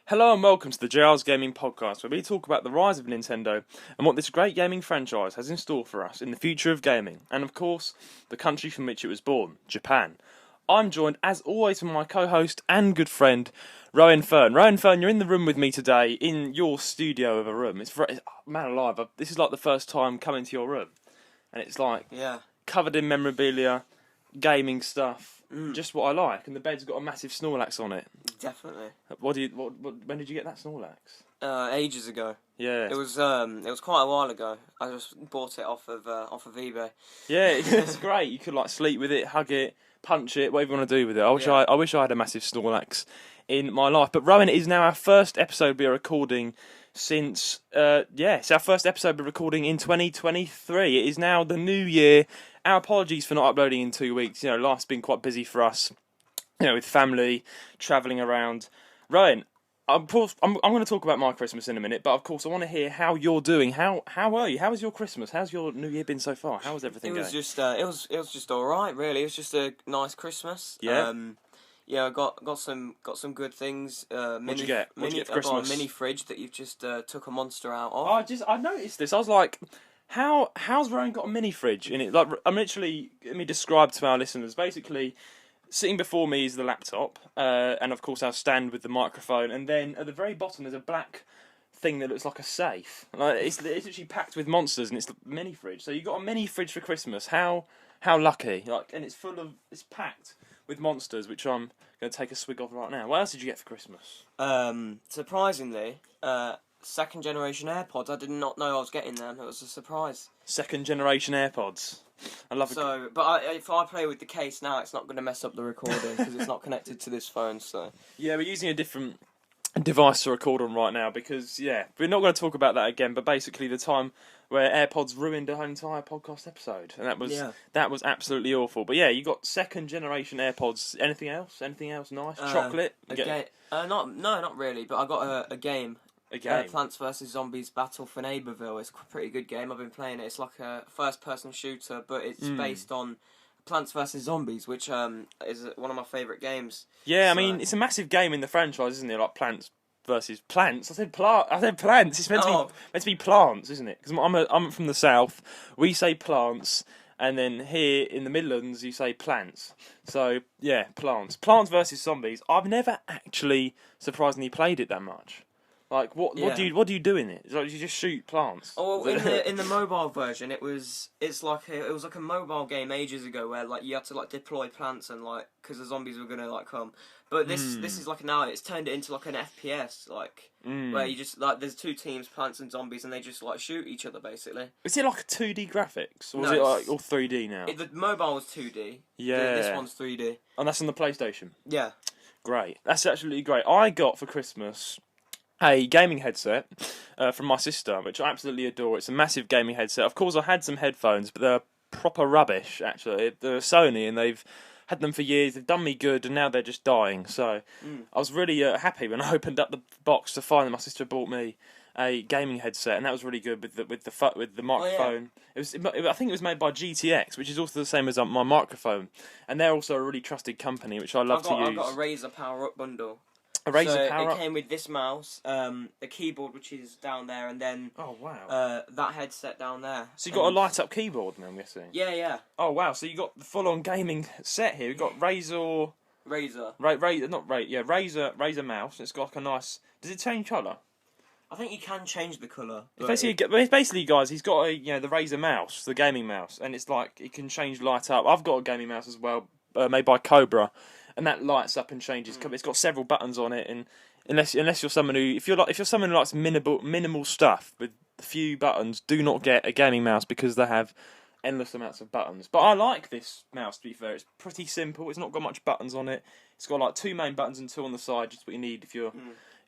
Hello and welcome to the JR's Gaming Podcast, where we talk about the rise of Nintendo and what this great gaming franchise has in store for us in the future of gaming, and of course, the country from which it was born, Japan. I'm joined, as always, by my co-host and good friend, Rowan Fern. Rowan Fern, you're in the room with me today, in your studio of a room. Man alive, this is like the first time coming to your room, and it's like covered in memorabilia, gaming stuff. Just what I like, and the bed's got a massive Snorlax on it. Definitely. When did you get that Snorlax? Ages ago. Yeah. It was quite a while ago. I just bought it off of eBay. Yeah, it's great. You could like sleep with it, hug it, punch it, whatever you want to do with it. I wish I had a massive Snorlax in my life. But Rowan, it is now our first episode we are recording since it's our first episode we're recording in 2023. It is now the new year. Our apologies for not uploading in 2 weeks. You know, life's been quite busy for us. You know, with family, travelling around. Rowan, I'm going to talk about my Christmas in a minute, but of course I want to hear how you're doing. How are you? How was your Christmas? How's your New Year been so far? How was everything going? It was just all right, really. It was just a nice Christmas. Yeah. I got some good things. What'd you get? What'd you get for Christmas? I got a mini fridge that you've just took a monster out of. I noticed this. I was like, how's Rowan got a mini fridge in it? Like, let me describe to our listeners. Basically, sitting before me is the laptop, and of course our stand with the microphone, and then at the very bottom there's a black thing that looks like a safe. Like, it's literally packed with monsters, and it's the mini fridge. So you got a mini fridge for Christmas. How lucky! And it's packed with monsters, which I'm going to take a swig of right now. What else did you get for Christmas? Surprisingly, second generation AirPods. I did not know I was getting them. It was a surprise. Second generation AirPods. I love it. So, but if I play with the case now, it's not going to mess up the recording because it's not connected to this phone. So yeah, we're using a different device to record on right now because we're not going to talk about that again. But basically, the time where AirPods ruined a whole entire podcast episode, and that was absolutely awful. But yeah, you got second generation AirPods. Anything else? Anything else nice? Chocolate? Not really. But I got a game. A game? Plants vs Zombies Battle for Neighborville. It's a pretty good game. I've been playing it. It's like a first-person shooter, but it's based on Plants vs Zombies, which is one of my favourite games. Yeah, I mean, it's a massive game in the franchise, isn't it? Like Plants versus Plants. I said plants. It's meant to be plants, isn't it? Because I'm from the south. We say plants, and then here in the Midlands you say plants. So yeah, plants. Plants versus Zombies. I've never actually surprisingly played it that much. Like what do you do in it? Like, you just shoot plants. Oh, well, in the mobile version, it was like a mobile game ages ago where like you had to like deploy plants and like because the zombies were gonna like come. But this is like now it's turned it into like an FPS where you just like there's two teams, plants and zombies, and they just like shoot each other basically. Is it like a 2D graphics or is it like all 3D now? The mobile was 2D. Yeah, this one's 3D. And that's on the PlayStation. Yeah, great. That's absolutely great. I got for Christmas a gaming headset from my sister, which I absolutely adore. It's a massive gaming headset. Of course, I had some headphones, but they're proper rubbish, actually. They're Sony, and they've had them for years. They've done me good, and now they're just dying. So I was really happy when I opened up the box to find that my sister bought me a gaming headset, and that was really good with the microphone. Oh, yeah. I think it was made by GTX, which is also the same as my microphone, and they're also a really trusted company, which I love to use. I've got a Razer Power Up bundle. It came with this mouse, a keyboard which is down there, and then that headset down there. So you got a light up keyboard, then I'm guessing. Yeah. Oh wow! So you got the full on gaming set here. You got Razer mouse. It's got like a nice. Does it change colour? I think you can change the colour. Basically, guys, he's got the Razer mouse, the gaming mouse, and it's like it can change light up. I've got a gaming mouse as well, made by Cobra. And that lights up and changes. It's got several buttons on it, and unless you're someone who, if you're someone who likes minimal stuff with a few buttons, do not get a gaming mouse because they have endless amounts of buttons. But I like this mouse. To be fair, it's pretty simple. It's not got much buttons on it. It's got like 2 main buttons and 2 on the side, just what you need if you're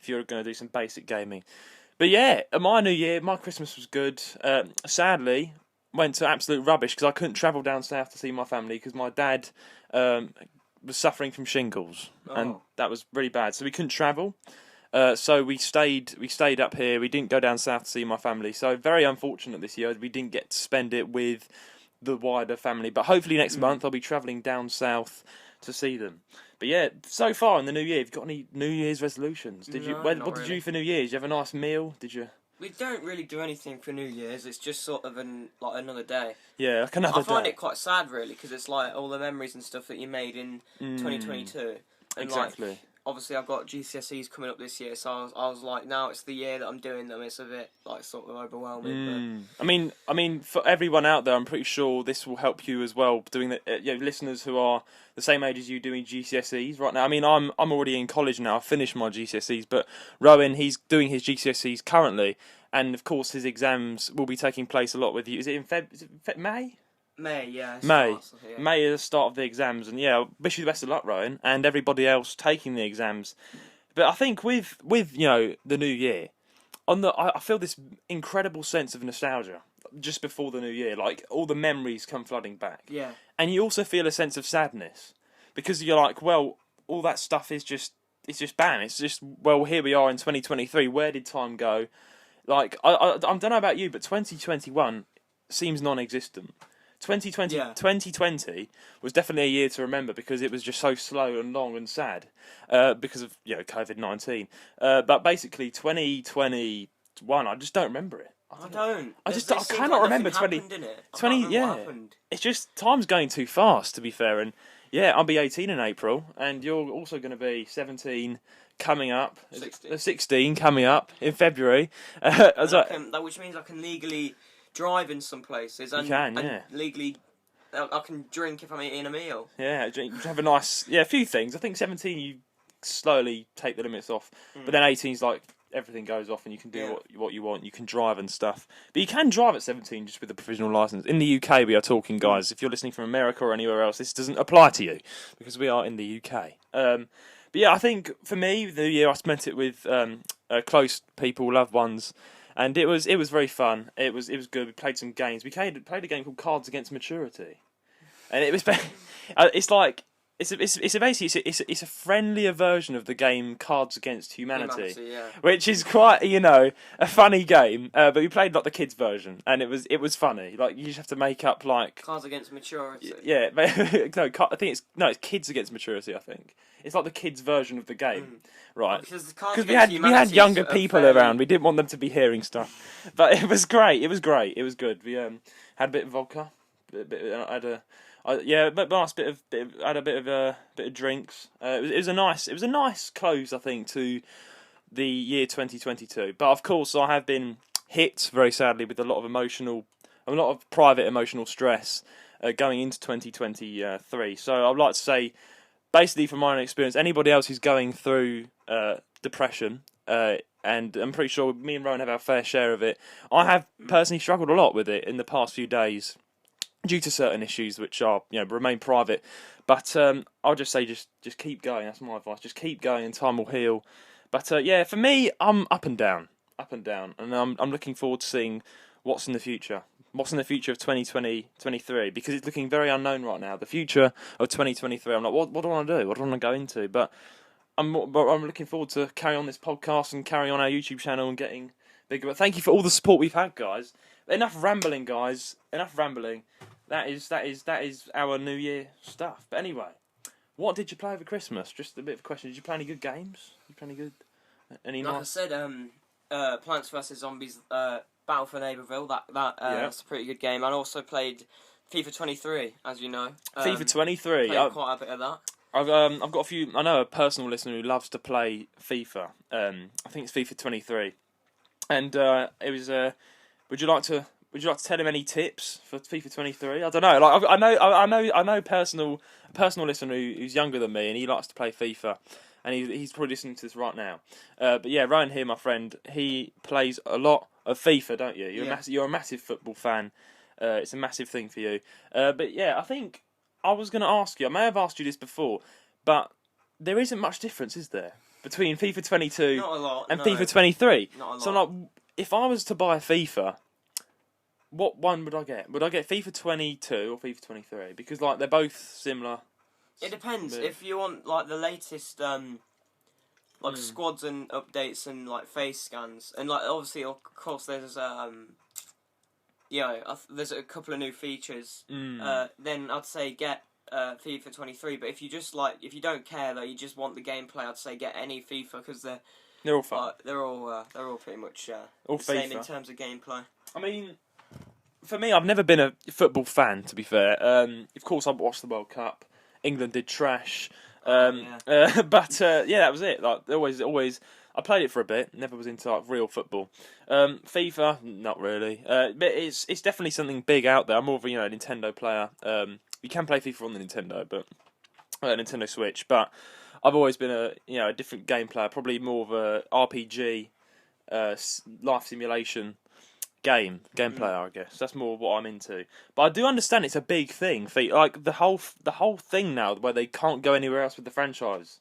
going to do some basic gaming. But yeah, my New Year, my Christmas was good. Sadly, went to absolute rubbish because I couldn't travel down south to see my family because my dad was suffering from shingles, and that was really bad. So we couldn't travel. So we stayed up here. We didn't go down south to see my family. So very unfortunate this year. We didn't get to spend it with the wider family. But hopefully next month I'll be travelling down south to see them. But yeah, so far in the new year, have you got any New Year's resolutions? Did you? No, What not did you really. do for New Year's? Did you have a nice meal? Did you? We don't really do anything for New Year's. It's just sort of another day. Yeah, like another I find day. it quite sad, really, because it's like all the memories and stuff that you made in 2022. And Exactly. like, obviously, I've got GCSEs coming up this year, so I was like, now it's the year that I'm doing them. It's a bit like sort of overwhelming. I mean, for everyone out there, I'm pretty sure this will help you as well. Doing the listeners who are the same age as you doing GCSEs right now. I mean, I'm already in college now. I've finished my GCSEs, but Rowan, he's doing his GCSEs currently, and of course his exams will be taking place a lot with you. Is it in May? May, yeah. May. Starts, yeah. May is the start of the exams, and yeah, wish you the best of luck, Rowan, and everybody else taking the exams. But I think with the new year, I feel this incredible sense of nostalgia just before the new year, like all the memories come flooding back. Yeah. And you also feel a sense of sadness because you're like, well, all that stuff is just bam. It's just, well, here we are in 2023. Where did time go? Like I don't know about you, but 2021 seems non-existent. 2020 was definitely a year to remember because it was just so slow and long and sad because of COVID-19. But basically 2021, I just don't remember it. I cannot remember 2020. Yeah, it's just time's going too fast. To be fair, and yeah, I'll be 18 in April, and you're also going to be 17 coming up. 16 coming up in February. Which means I can legally drive in some places. And, and legally, I can drink if I'm eating a meal. Yeah, have a nice a few things. I think 17 you slowly take the limits off, but then 18 is like everything goes off and you can do what you want. You can drive and stuff, but you can drive at 17 just with a provisional license. In the UK, we are talking, guys. If you're listening from America or anywhere else, this doesn't apply to you because we are in the UK. But yeah, I think for me, the year I spent it with close people, loved ones. And it was very fun. It was good. We played some games. We played a game called Cards Against Maturity, and it was it's basically a friendlier version of the game Cards Against Humanity, which is quite a funny game. But we played like the kids version, and it was funny. Like you just have to make up like Cards Against Maturity. Yeah, no, I think it's Kids Against Maturity. I think it's like the kids version of the game. Right, because we had younger people around. We didn't want them to be hearing stuff, but it was great. It was good. We had a bit of vodka, had a bit of drinks. It was a nice close, I think, to the year 2022. But of course, I have been hit very sadly with a lot of private emotional stress going into 2023. So I'd like to say, basically, from my own experience, anybody else who's going through depression, and I'm pretty sure me and Rowan have our fair share of it. I have personally struggled a lot with it in the past few days due to certain issues which are remain private. But I'll just say just keep going. That's my advice. Just keep going, and time will heal. But for me, I'm up and down, and I'm looking forward to seeing what's in the future. What's in the future of 2023? Because it's looking very unknown right now. The future of 2023, I'm like, what do I want to do? What do I want to go into? But I'm looking forward to carry on this podcast and carry on our YouTube channel and getting bigger. But thank you for all the support we've had, guys. Enough rambling, guys. Enough rambling. That is our New Year stuff. But anyway, what did you play over Christmas? Just a bit of a question. Did you play any good games? I said, Plants vs Zombies. Battle for Neighbourville, that's a pretty good game. I also played FIFA 23, as you know. FIFA 23. Played quite a bit of that. I've got a few. I know a personal listener who loves to play FIFA. I think it's FIFA 23, and it was. Would you like to tell him any tips for FIFA 23? I don't know. Like I know personal listener who's younger than me, and he likes to play FIFA. And he's probably listening to this right now. But yeah, Ryan here, my friend, he plays a lot of FIFA, don't you? You're a massive football fan. It's a massive thing for you. But yeah, I think I was going to ask you, I may have asked you this before, but there isn't much difference, is there, between FIFA 22 and FIFA 23? Not a lot. So like, if I was to buy a FIFA, what one would I get? Would I get FIFA 22 or FIFA 23? Because like they're both similar. It depends. If you want like the latest squads and updates and like face scans and like obviously of course there's there's a couple of new features. Then I'd say get FIFA 23. But if you don't care, though, you just want the gameplay, I'd say get any FIFA because They're all fun. they're all pretty much All the same FIFA. in terms of gameplay. I mean, for me, I've never been a football fan, to be fair. Of course, I watched the World Cup. England did trash. But that was it. Like always, I played it for a bit. Never was into like real football. FIFA, not really. But it's definitely something big out there. I'm more of a Nintendo player. You can play FIFA on the Nintendo, but Nintendo Switch. But I've always been a different game player. Probably more of a RPG, life simulation game player, I guess. That's more what I'm into. But I do understand it's a big thing. Like the whole thing now, where they can't go anywhere else with the franchise.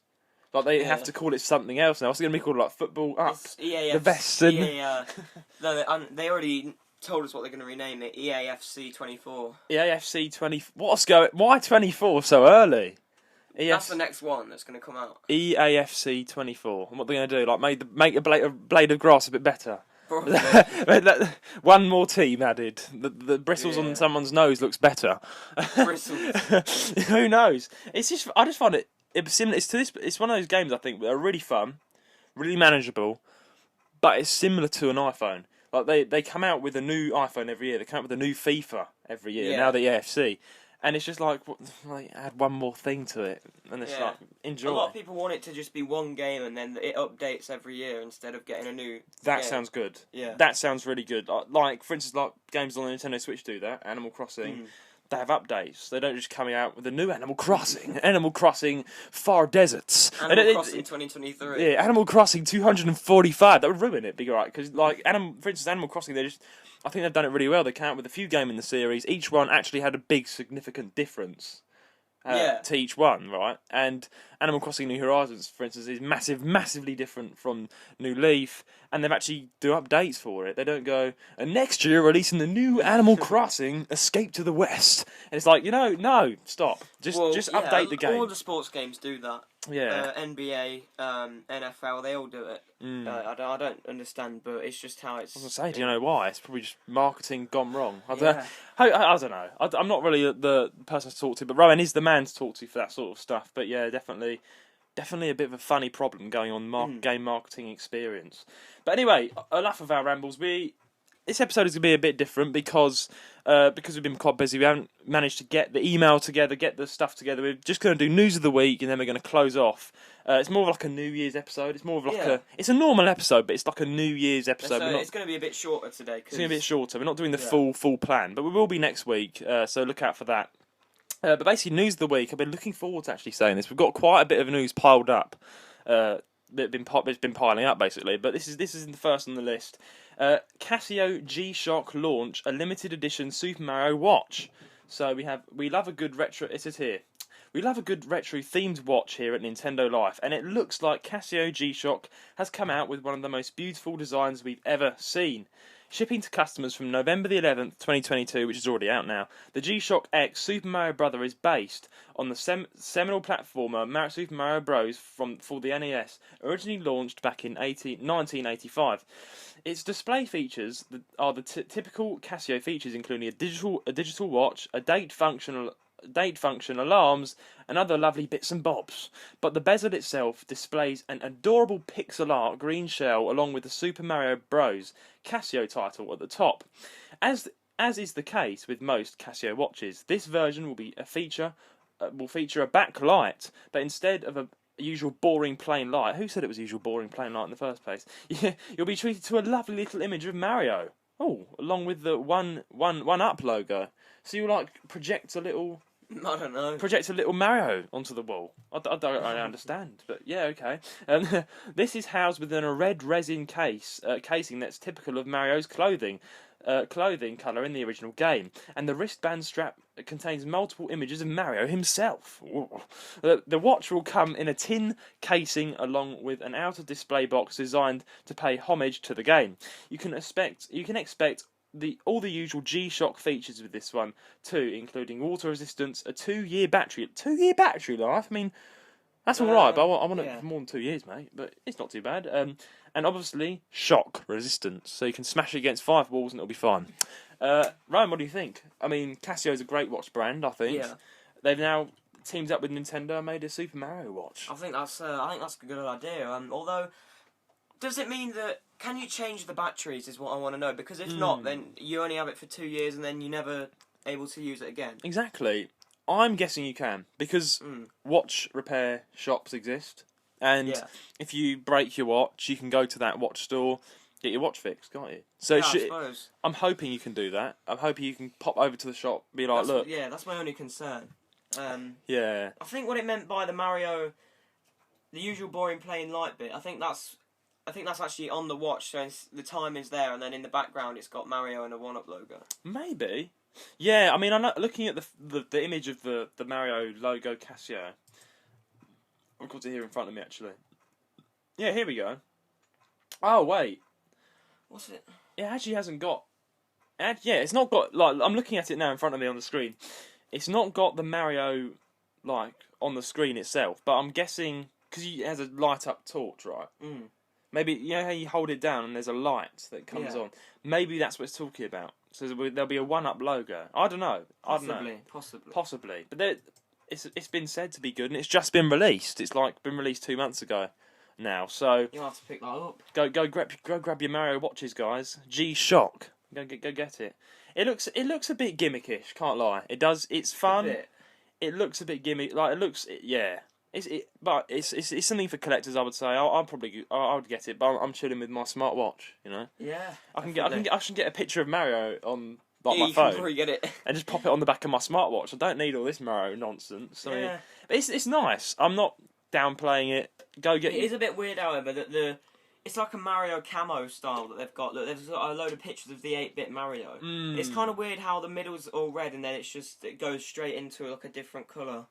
Like they have to call it something else now. It's going to be called like Football Up, the Veston. No, they already told us what they're going to rename it. EAFC 24. EAFC 20. What's going? Why 24 so early? That's the next one that's going to come out. EAFC 24. And what they're going to do? Like make a blade of grass a bit better. One more team added. The bristles on someone's nose looks better. Bristles. Who knows? It's just I just find it similar. It's one of those games I think that are really fun, really manageable, but it's similar to an iPhone. Like they come out with a new iPhone every year. They come out with a new FIFA every year. Yeah. Now the EFC. And it's just like add one more thing to it, and it's like enjoy. A lot of people want it to just be one game, and then it updates every year instead of getting a new. That game. sounds good. Yeah, that sounds really good. Like for instance, like games on the Nintendo Switch do that. Animal Crossing, they have updates. They don't just come out with a new Animal Crossing. Animal Crossing Far Deserts. Animal Crossing 2023. Yeah, Animal Crossing 245. That would ruin it, big right? Because like for instance, Animal Crossing, I think they've done it really well. They came out with a few games in the series. Each one actually had a big, significant difference to each one, right? And Animal Crossing New Horizons, for instance, is massively different from New Leaf. And they've actually do updates for it. They don't go, and next year releasing the new Animal Crossing Escape to the West. And it's like, no, stop. Just update the game. All the sports games do that. Yeah. NBA, NFL, they all do it. I don't understand, but it's just how it's. I was going to say, do you know why? It's probably just marketing gone wrong. I don't know. I'm not really the person to talk to, but Rowan is the man to talk to for that sort of stuff. But yeah, definitely a bit of a funny problem going on game marketing experience. But anyway, enough of our rambles. This episode is going to be a bit different because we've been quite busy. We haven't managed to get the email together, get the stuff together. We're just going to do news of the week, and then we're going to close off. It's more of like a New Year's episode. It's more of like it's a normal episode, but it's like a New Year's episode. So it's going to be a bit shorter today. It's going to be a bit shorter. We're not doing the full plan, but we will be next week. So look out for that. But basically, news of the week. I've been looking forward to actually saying this. We've got quite a bit of news piled up. It's been piling up basically, but this is the first on the list. Casio G-Shock launch a limited edition Super Mario watch. So we love a good retro. It says here, we love a good retro themed watch here at Nintendo Life, and it looks like Casio G-Shock has come out with one of the most beautiful designs we've ever seen. Shipping to customers from November the 11th, 2022, which is already out now, the G-Shock X Super Mario Brother is based on the seminal platformer Super Mario Bros. For the NES, originally launched back in 1985. Its display features are the typical Casio features, including a digital watch, a date function, alarms, and other lovely bits and bobs. But the bezel itself displays an adorable pixel art green shell along with the Super Mario Bros. Casio title at the top. As is the case with most Casio watches, this version will feature a backlight, but instead of a usual boring plain light. Who said it was usual boring plain light in the first place? You'll be treated to a lovely little image of Mario. Oh, along with the one up logo. So you project a little. I don't know. Project a little Mario onto the wall. I don't understand, but yeah, okay. This is housed within a red resin casing that's typical of Mario's clothing colour in the original game, and the wristband strap contains multiple images of Mario himself. The watch will come in a tin casing along with an outer display box designed to pay homage to the game. You can expect all the usual G-Shock features with this one too, including water resistance, a 2-year battery. 2-year battery life? I mean, that's alright, but I want it for more than 2 years, mate. But it's not too bad. And obviously, shock resistance. So you can smash it against 5 walls and it'll be fine. Ryan, what do you think? I mean, Casio's a great watch brand, I think. Yeah. they've now teamed up with Nintendo and made a Super Mario watch. I think that's a good idea. Although, does it mean that can you change the batteries? Is what I want to know. Because if not, then you only have it for 2 years and then you're never able to use it again. Exactly. I'm guessing you can because watch repair shops exist, and if you break your watch, you can go to that watch store, get your watch fixed, can't you? So I suppose. I'm hoping you can do that. I'm hoping you can pop over to the shop, be like, look. Yeah, that's my only concern. Yeah. I think what it meant by the Mario, the usual boring plain light bit. I think that's actually on the watch, so the time is there, and then in the background it's got Mario and a 1UP logo. Maybe. Yeah, I mean, I'm not looking at the image of the Mario logo Casio. I've got it here in front of me, actually. Yeah, here we go. Oh, wait. What's it? It actually hasn't got... Yeah, it's not got... Like, I'm looking at it now in front of me on the screen. It's not got the Mario, like, on the screen itself, but I'm guessing... Because it has a light-up torch, right? Maybe, you know how you hold it down and there's a light that comes on? Maybe that's what it's talking about. So there'll be a 1UP logo. I don't know. Possibly. But it's been said to be good, and it's just been released. It's like been released 2 months ago now. So you'll have to pick that up. Go grab your Mario watches, guys. G-Shock. Go get it. It looks a bit gimmickish. Can't lie. It does. It's fun. It looks a bit gimmick. Like it looks. Yeah. But it's something for collectors. I would say. I would get it, but I'm chilling with my smartwatch. You know. Yeah. I can get a picture of Mario on my you phone. Can probably get it. And just pop it on the back of my smartwatch. I don't need all this Mario nonsense. I mean, Yeah. but it's nice. I'm not downplaying it. Go get. It is a bit weird, however, that it's like a Mario camo style that they've got. Look, they've got a load of pictures of the 8-bit Mario. It's kind of weird how the middle's all red and then it goes straight into like a different colour.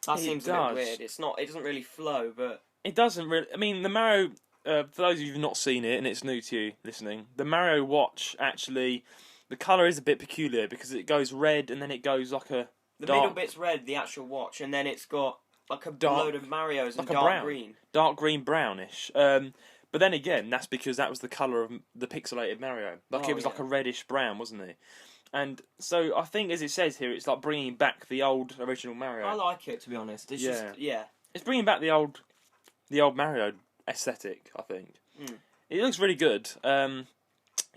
That seems a bit weird. It doesn't really flow, but it doesn't really. I mean, the Mario. For those of you who've not seen it and it's new to you listening, the Mario watch actually, the colour is a bit peculiar because it goes red and then it goes like a. The middle bit's red, the actual watch, and then it's got like a load of Marios and dark green. Dark green brownish. But then again, that's because that was the colour of the pixelated Mario. Like it was like a reddish brown, wasn't it? And so I think, as it says here, it's like bringing back the old original Mario. I like it, to be honest. It's it's bringing back the old Mario aesthetic. I think it looks really good. Go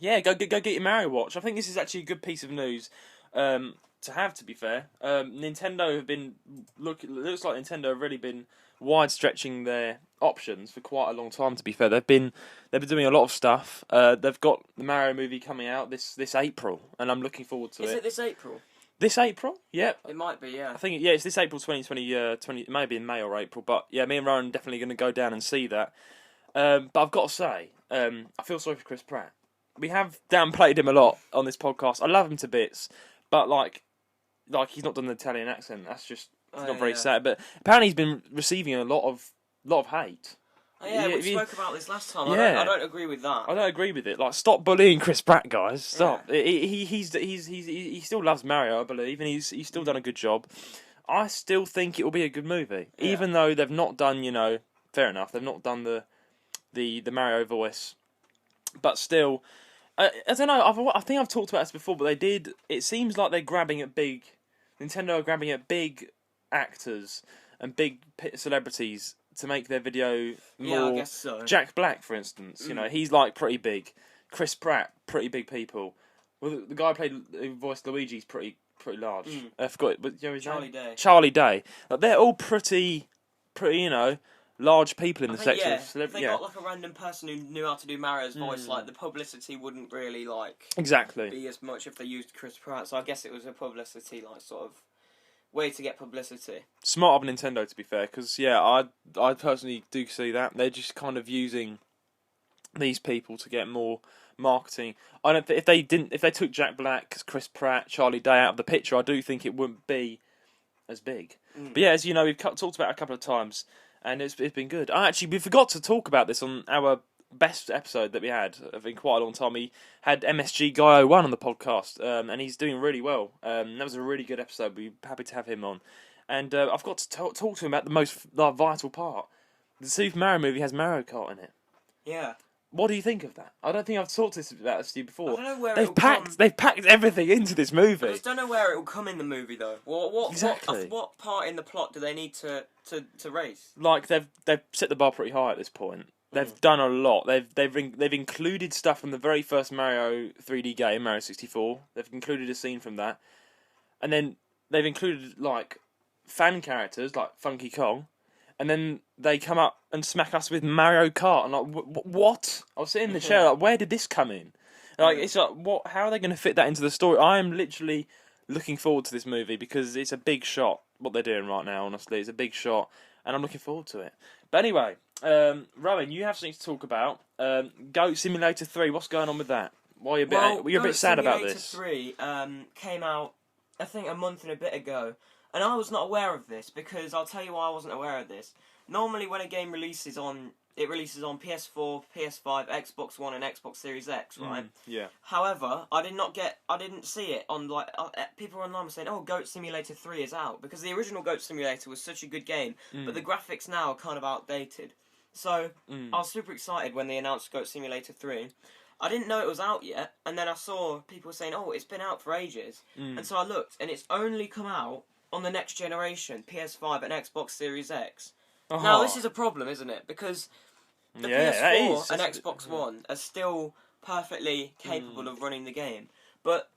get your Mario watch. I think this is actually a good piece of news to have. To be fair, Nintendo have been it looks like Nintendo have really been wide stretching their options for quite a long time. To be fair, they've been doing a lot of stuff. They've got the Mario movie coming out this April, and I'm looking forward to it. Is it this April? This April? Yep. It might be, yeah. I think it's this April 2020. It may be in May or April, but yeah, me and Rowan are definitely going to go down and see that. But I've got to say, I feel sorry for Chris Pratt. We have downplayed him a lot on this podcast. I love him to bits, but like he's not done the Italian accent. That's just not very sad. But apparently he's been receiving a lot of hate. Oh, yeah, we spoke about this last time. I don't agree with that. I don't agree with it. Like, stop bullying Chris Pratt, guys. Stop. Yeah. He still loves Mario, I believe, and he's still done a good job. I still think it will be a good movie, even though they've not done, fair enough, they've not done the Mario voice, but still, I don't know. I think I've talked about this before, but they did. It seems like they're grabbing at big. Nintendo are grabbing at big actors and big celebrities to make their video more. Yeah, I guess so. Jack Black, for instance, he's like pretty big. Chris Pratt, pretty big people. Well, the guy who voiced Luigi's pretty large. I forgot it, but his name? Charlie Day. Like, they're all pretty, large people in the section of celebrity. If they got like a random person who knew how to do Mario's voice, like the publicity wouldn't really be as much if they used Chris Pratt. So I guess it was a publicity sort of way to get publicity. Smart of Nintendo, to be fair, because I personally do see that they're just kind of using these people to get more marketing. I don't if they took Jack Black, Chris Pratt, Charlie Day out of the picture, I do think it wouldn't be as big. But yeah, as you know, we've talked about it a couple of times, and it's been good. We forgot to talk about this on our best episode that we had in quite a long time. We had MSG Guy 01 on the podcast, and he's doing really well. That was a really good episode. We're happy to have him on. And I've got to talk to him about the most vital part. The Super Mario movie has Mario Kart in it. Yeah. What do you think of that? I don't think I've talked about this to you before. I don't know where They've it'll come. packed everything into this I movie. just don't know where it will come in the movie though. Exactly. What part in the plot do they need to raise? Like they've set the bar pretty high at this point. They've done a lot. They've included stuff from the very first Mario 3D game, Mario 64. They've included a scene from that, and then they've included like fan characters like Funky Kong, and then they come up and smack us with Mario Kart. And like, what? I was sitting in the chair like, where did this come in? Like, it's like, what? How are they going to fit that into the story? I am literally looking forward to this movie because it's a big shot. What they're doing right now, honestly, it's a big shot, and I'm looking forward to it. But anyway, Rowan, you have something to talk about. Goat Simulator 3. What's going on with that? Why are you're a bit sad about this? Simulator 3 came out, I think, a month and a bit ago, and I was not aware of this because I'll tell you why I wasn't aware of this. Normally, when a game releases on PS4, PS5, Xbox One, and Xbox Series X, right? Yeah. However, I didn't see it on people online were saying, "Oh, Goat Simulator 3 is out," because the original Goat Simulator was such a good game, but the graphics now are kind of outdated. So I was super excited when they announced Goat Simulator 3. I didn't know it was out yet, and then I saw people saying, "Oh, it's been out for ages," and so I looked, and it's only come out on the next generation, PS5 and Xbox Series X. Now, this is a problem, isn't it? Because the PS4 and Xbox One are still perfectly capable of running the game, but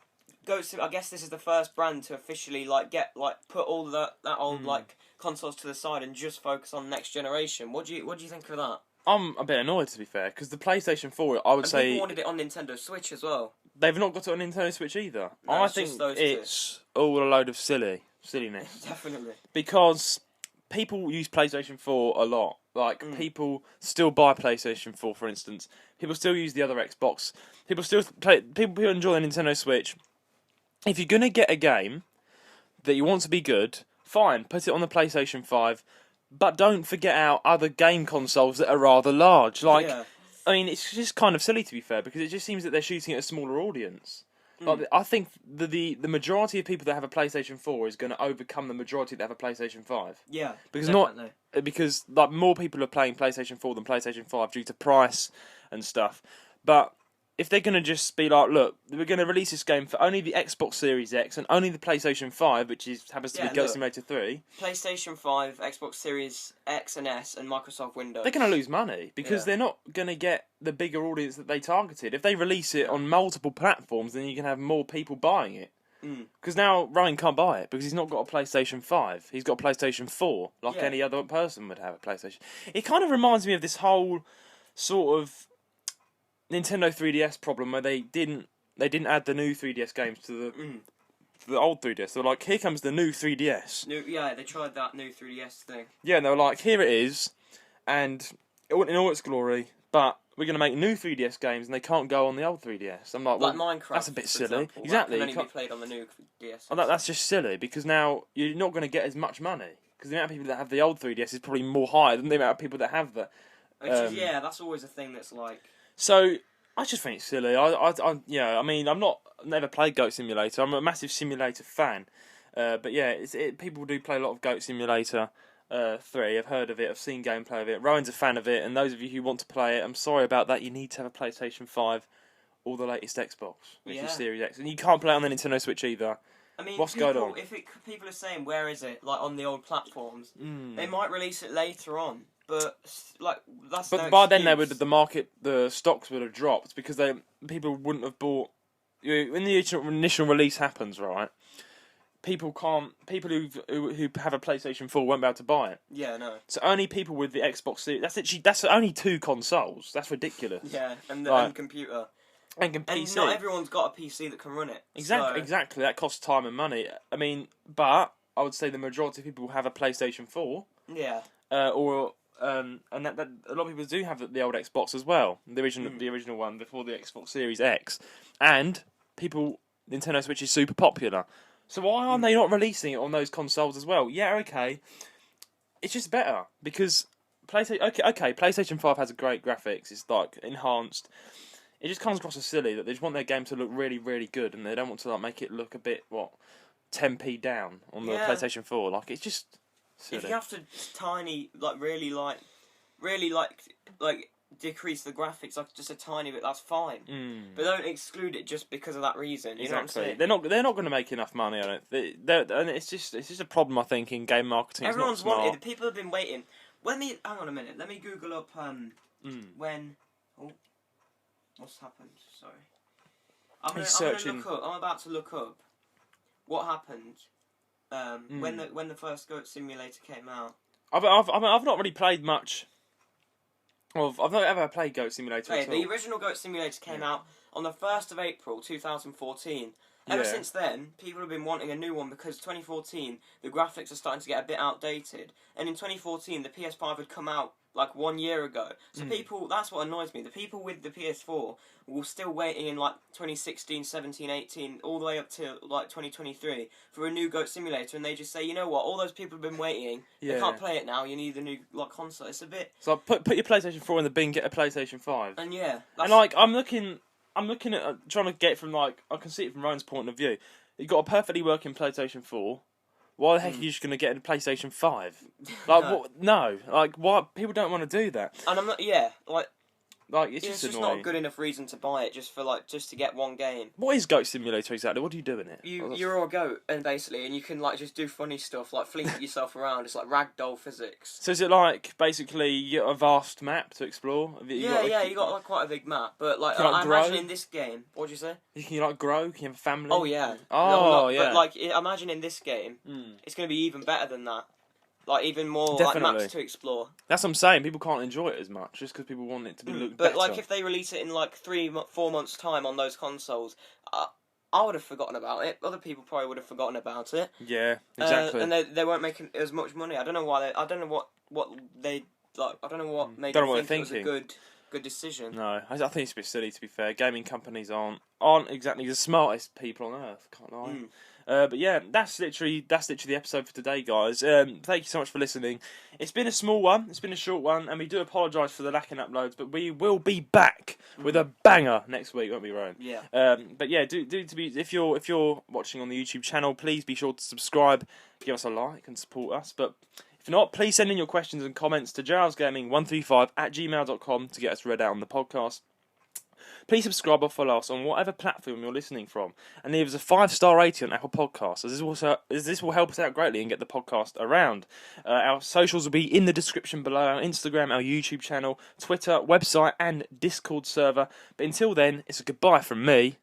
I guess this is the first brand to officially put all that old consoles to the side and just focus on next generation. What do you think of that? I'm a bit annoyed, to be fair, because the PlayStation 4, I would say... people wanted it on Nintendo Switch as well. They've not got it on Nintendo Switch either. No, I think it's all a load of silliness. Definitely. Because people use PlayStation 4 a lot. Like, people still buy PlayStation 4, for instance. People still use the other Xbox. People enjoy the Nintendo Switch. If you're going to get a game that you want to be good, fine, put it on the PlayStation 5, but don't forget out other game consoles that are rather large. Like, I mean, it's just kind of silly, to be fair, because it just seems that they're shooting at a smaller audience. Like, I think the majority of people that have a PlayStation 4 is going to overcome the majority that have a PlayStation 5. Yeah, because because like more people are playing PlayStation 4 than PlayStation 5 due to price and stuff. But if they're going to just be like, look, we're going to release this game for only the Xbox Series X and only the PlayStation 5, which happens to be Goat Simulator 3. PlayStation 5, Xbox Series X and S, and Microsoft Windows. They're going to lose money because they're not going to get the bigger audience that they targeted. If they release it on multiple platforms, then you can have more people buying it. Because now Ryan can't buy it because he's not got a PlayStation 5. He's got a PlayStation 4, like any other person would have a PlayStation. It kind of reminds me of this whole sort of Nintendo 3DS problem where they didn't add the new 3DS games to the old 3DS. They're like, here comes the new 3DS. They tried that new 3DS thing. Yeah, and they were like, here it is, and it went in all its glory, but we're going to make new 3DS games and they can't go on the old 3DS. I'm like, well, Minecraft, that's a bit silly. Example, exactly. That can only be played on the new DS. That's just silly because now you're not going to get as much money because the amount of people that have the old 3DS is probably more higher than the amount of people that have the... that's always a thing that's like... So, I just think it's silly. I mean, I've never played Goat Simulator. I'm a massive simulator fan. But yeah, people do play a lot of Goat Simulator 3. I've heard of it. I've seen gameplay of it. Rowan's a fan of it. And those of you who want to play it, I'm sorry about that. You need to have a PlayStation 5 or the latest Xbox, which is Series X. And you can't play it on the Nintendo Switch either. I mean, what's going on? People are saying, where is it? Like, on the old platforms. They might release it later on. But that's no by excuse. then the stocks would have dropped because people wouldn't have bought. When the initial release happens, right? People who have a PlayStation 4 won't be able to buy it. Yeah, no. So only people with the Xbox Series. That's only 2 consoles. That's ridiculous. Yeah, and computer. And PC. And not everyone's got a PC that can run it. Exactly. That costs time and money. I mean, but I would say the majority of people have a PlayStation 4. Yeah. And that a lot of people do have the old Xbox as well, the original one before the Xbox Series X, and Nintendo Switch is super popular. So why aren't they not releasing it on those consoles as well? Yeah, okay, it's just better because PlayStation 5 has a great graphics. It's like enhanced. It just comes across as silly that they just want their game to look really, really good, and they don't want to make it look a bit 10p down on the PlayStation 4. Like it's just silly. If you have to decrease the graphics like just a tiny bit, that's fine. But don't exclude it just because of that reason. You know what I'm saying? They're not going to make enough money on it. And it's just a problem, I think, in game marketing. Everyone's it's not smart. wanted. People have been waiting. Hang on a minute. Let me Google up when. Oh, what's happened? Sorry. I'm about to look up what happened when the first Goat Simulator came out. I've not really played much. I've not ever played Goat Simulator at all. The original Goat Simulator came out on the 1st of April 2014. Ever since then, people have been wanting a new one because 2014, the graphics are starting to get a bit outdated. And in 2014, the PS5 had come out like 1 year ago. So people, that's what annoys me. The people with the PS4 were still waiting in like 2016, 17, 18, all the way up to like 2023 for a new Goat Simulator. And they just say, you know what, all those people have been waiting. They can't play it now. You need a new like console. It's a bit... So put your PlayStation 4 in the bin, get a PlayStation 5. And yeah. And like, I'm looking at trying to get from like, I can see it from Ryan's point of view. You've got a perfectly working PlayStation 4. Why the heck are you just going to get a PlayStation 5? Like, what? No. Like, why? People don't want to do that. And I'm not, it's just not annoying. a good enough reason to buy it just to get one game. What is Goat Simulator exactly? What do you do in it? You're a goat, and you can like just do funny stuff, like fling yourself around. It's like ragdoll physics. So is it like basically you got a vast map to explore? You got like quite a big map, but like Can you, like, I imagine in this game, what'd you say? You can like grow. Can you have a family? Oh yeah. Yeah. But like imagine in this game, it's going to be even better than that. Like even more like maps to explore. That's what I'm saying. People can't enjoy it as much just because people want it to be look better. But like if they release it in like 3-4 months' time on those consoles, I would have forgotten about it. Other people probably would have forgotten about it. Yeah, exactly. And they weren't making as much money. I don't know why. I don't know what they like. I don't know what made them think it was a good decision. No, I think it's a bit silly to be fair. Gaming companies aren't exactly the smartest people on earth. Can't lie. But yeah, that's literally the episode for today, guys. Thank you so much for listening. It's been a small one, it's been a short one, and we do apologise for the lack in uploads, but we will be back with a banger next week, won't we, Ryan? Yeah. But yeah, if you're watching on the YouTube channel, please be sure to subscribe, give us a like, and support us. But if not, please send in your questions and comments to jarlsgaming135@gmail.com to get us read out on the podcast. Please subscribe or follow us on whatever platform you're listening from, and leave us a 5-star rating on Apple Podcasts, as this will help us out greatly and get the podcast around. Our socials will be in the description below: our Instagram, our YouTube channel, Twitter, website, and Discord server. But until then, it's a goodbye from me.